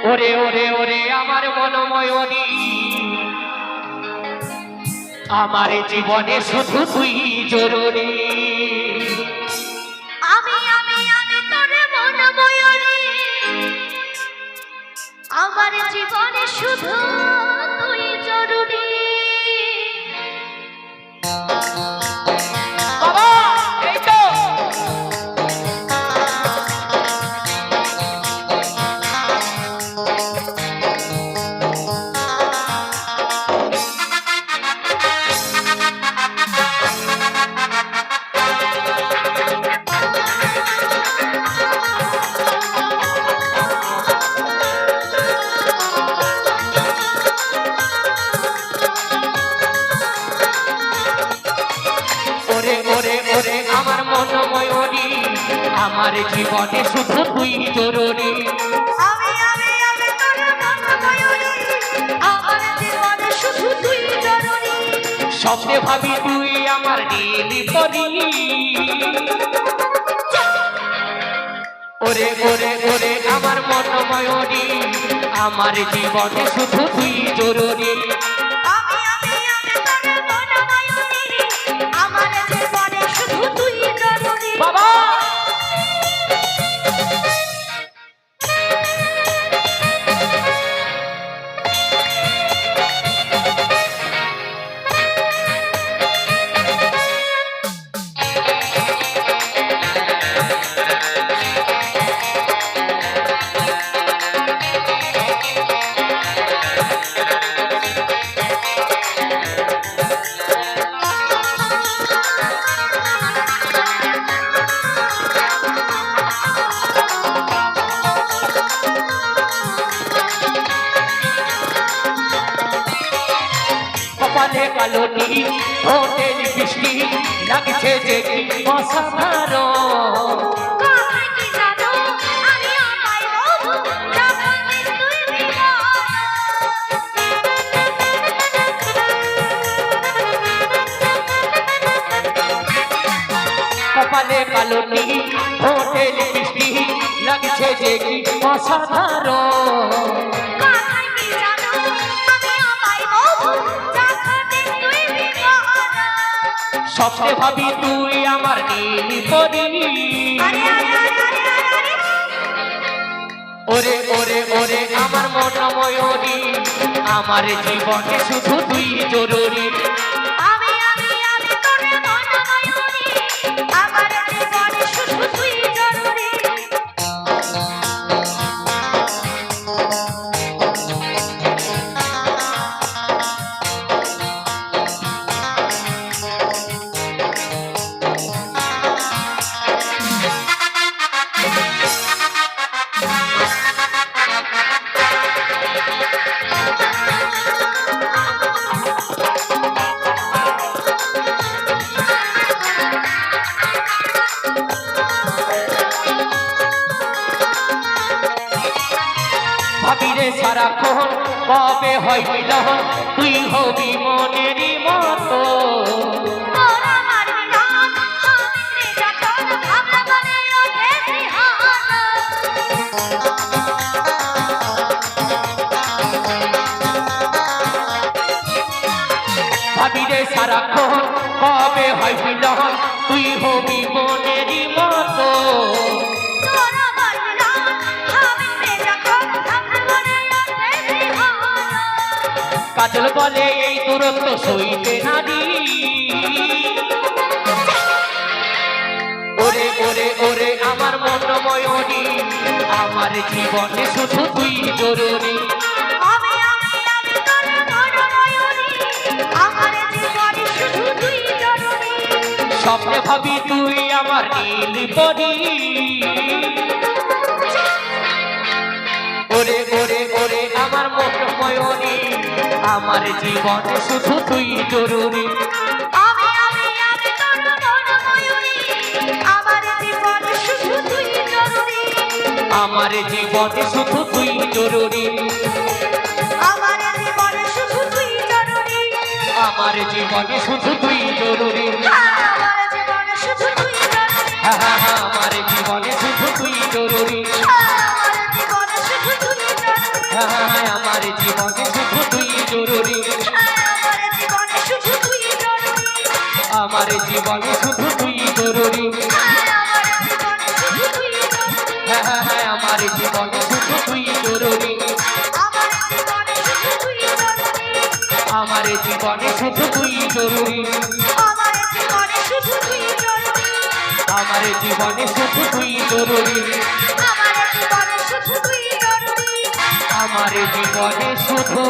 ওরে ওরে ওরে আমার মনময়ূরী, আমার জীবনে শুধু তুই জরুরি। আমি আমি আমি তোর মনময়ূরী, আমার জীবনে শুধু তুই জরুরি। বাবা এই তো আমার মনময়ূরী, আমার জীবনে শুধু তুই জরুরি। আমি আমি আমি তোর মনময়ূরী, আমার জীবনে শুধু তুই জরুরি। স্বপ্নে ভাবি তুই আমার নীলি পরি। ওরে ওরে ওরে আমার মনময়ূরী, আমার জীবনে শুধু তুই জরুরি। আমি আমি আমি তোর মনময়ূরী, আমার জীবনে শুধু তুই জরুরি। বাবা কপালে কালো নীল, ঠোঁটের বৃষ্টি, লাগছে যে কি অসাধারণ। কোথায় কি জানো আমি আমায় রব, যখন তুই বিমান। কপালে কালো নীল, ঠোঁটের বৃষ্টি, লাগছে যে কি অসাধারণ। কোথায় কি জানো আমি আমায় রব, যখন তুই বিমান। স্বপ্নে ভাবি তুই আমার নীল পরি। আরে আরে আরে আরে আরে ওরে ওরে ওরে আমার মনময়ূরী, আমার জীবনে শুধু তুই জরুরি। আমি আমি আমি তোর মনময়ূরী, আমার জীবনে শুধু তুই জরুরি। ভাবিরে সারাক্ষণ কবে হয় মিলন, তুই হবি মনেরই মতো। তোর আমার মিলন হবে যখন আমরা বলে ওঠে বিহান। ভাবিরে সারাক্ষণ কবে হয় মিলন, তুই হবি মনেরই মতো। তোর আমার মিলন হবে যখন আমরা বলে ওঠে বিহান। কাজল বলে এই দূরত্ব সইতে নারী। ওরে ওরে ওরে আমার মনময়ূরী, আমার জীবনে শুধু তুই জরুরি। আমি আমি আমি তোর মনময়ূরী, আমার জীবনে শুধু তুই জরুরি। স্বপ্নে ভাবি তুই আমার নীল পরি। ওরে ওরে ওরে আমার মনময়ূরী, আমার জীবনে শুধু তুই জরুরি। আমি আমি আমি তোর মনময়ূরী, আমার জীবনে শুধু তুই জরুরি। আমার জীবনে শুধু তুই জরুরি। আমার জীবনে শুধু তুই জরুরি। আমার জীবনে শুধু তুই জরুরি। আমার জীবনে শুধু তুই জরুরি। আমার জীবনে শুধু তুই জরুরি। আমার জীবনে শুধু তুই জরুরি। আমার জীবনে শুধু তুই জরুরি আমার জীবনে শুধু তুই জরুরি আমার জীবনে শুধু তুই জরুরি আমার জীবনে শুধু তুই জরুরি আমার জীবনে শুধু তুই জরুরি আমার জীবনে শুধু তুই জরুরি আমার জীবনে শুধু তুই জরুরি আমার জীবনে শুধু তুই জরুরি আমার জীবনে শুধু